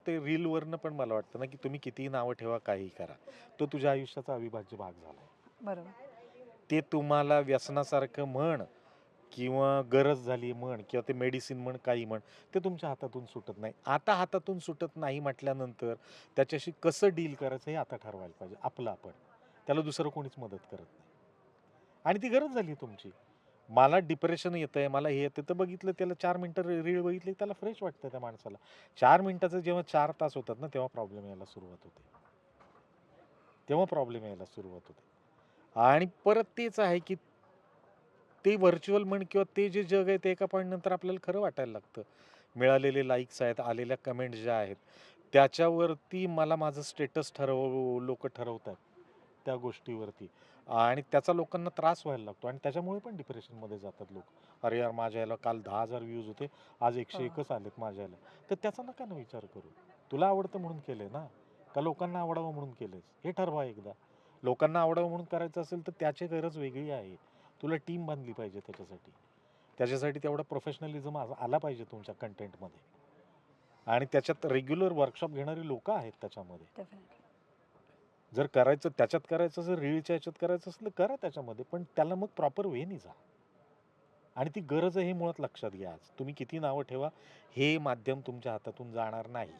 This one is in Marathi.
ते रीलवरनं पण मला वाटतं ना, की तुम्ही कितीही नावं ठेवा, काहीही करा. तो तुझ्या आयुष्याचा अविभाज्य भाग झालाय. बरोबर. ते तुम्हाला व्यसनासारखं म्हण किंवा गरज झाली म्हण किंवा ते मेडिसिन म्हण, काही म्हण, ते तुमच्या हातातून सुटत नाही. आता हातातून सुटत नाही म्हटल्यानंतर त्याच्याशी कसं डील करायचं हे आता ठरवायला पाहिजे आपलं आपण. त्याला दुसरं कोणीच मदत करत नाही. आणि ती गरज झाली तुमची. मला डिप्रेशन येतंय, मला हे येतं, तर बघितलं त्याला 4 मिनिटं रीळ बघितली, त्याला फ्रेश वाटतं त्या माणसाला. 4 मिनिटाचं जेव्हा 4 तास होतात ना, तेव्हा प्रॉब्लेम यायला सुरुवात होते. तेव्हा प्रॉब्लेम यायला सुरुवात होते. आणि परत तेच आहे, की ते व्हर्चुअल म्हण किंवा ते जे जग आहे ते एका पॉइंट नंतर आपल्याला खरं वाटायला लागतं. मिळालेले लाइक्स आहेत, आलेल्या कमेंट्स ज्या आहेत, त्याच्यावरती मला माझं स्टेटस लोकं ठरवतात त्या गोष्टीवरती आणि त्याचा लोकांना त्रास व्हायला लागतो आणि त्याच्यामुळे पण डिप्रेशनमध्ये जातात लोक. अरे यार, माझ्या ह्याला काल 10,000 व्ह्यूज होते, आज हो. 101च आलेत माझ्या ह्याला. तर त्याचा नका ना विचार करू. तुला आवडतं म्हणून केलंय ना, का लोकांना आवडावं म्हणून केलंयस? हे ठरवा एकदा. लोकांना आवडावं म्हणून करायचं असेल तर त्याची गरज वेगळी आहे. तुला टीम बांधली पाहिजे त्याच्यासाठी. त्याच्यासाठी तेवढा प्रोफेशनलिझम आला पाहिजे तुमच्या कंटेंटमध्ये आणि त्याच्यात रेग्युलर वर्कशॉप घेणारी लोकं आहेत त्याच्यामध्ये. डेफिनेटली. जर करायचं त्याच्यात करायचं असेल, रीलच्या ह्याच्यात करायचं असेल, तर करा त्याच्यामध्ये. पण त्याला मग प्रॉपर वेनी जा आणि ती गरज आहे हे मुळात लक्षात घ्या आज. तुम्ही किती नावं ठेवा, हे माध्यम तुमच्या हातातून जाणार नाही.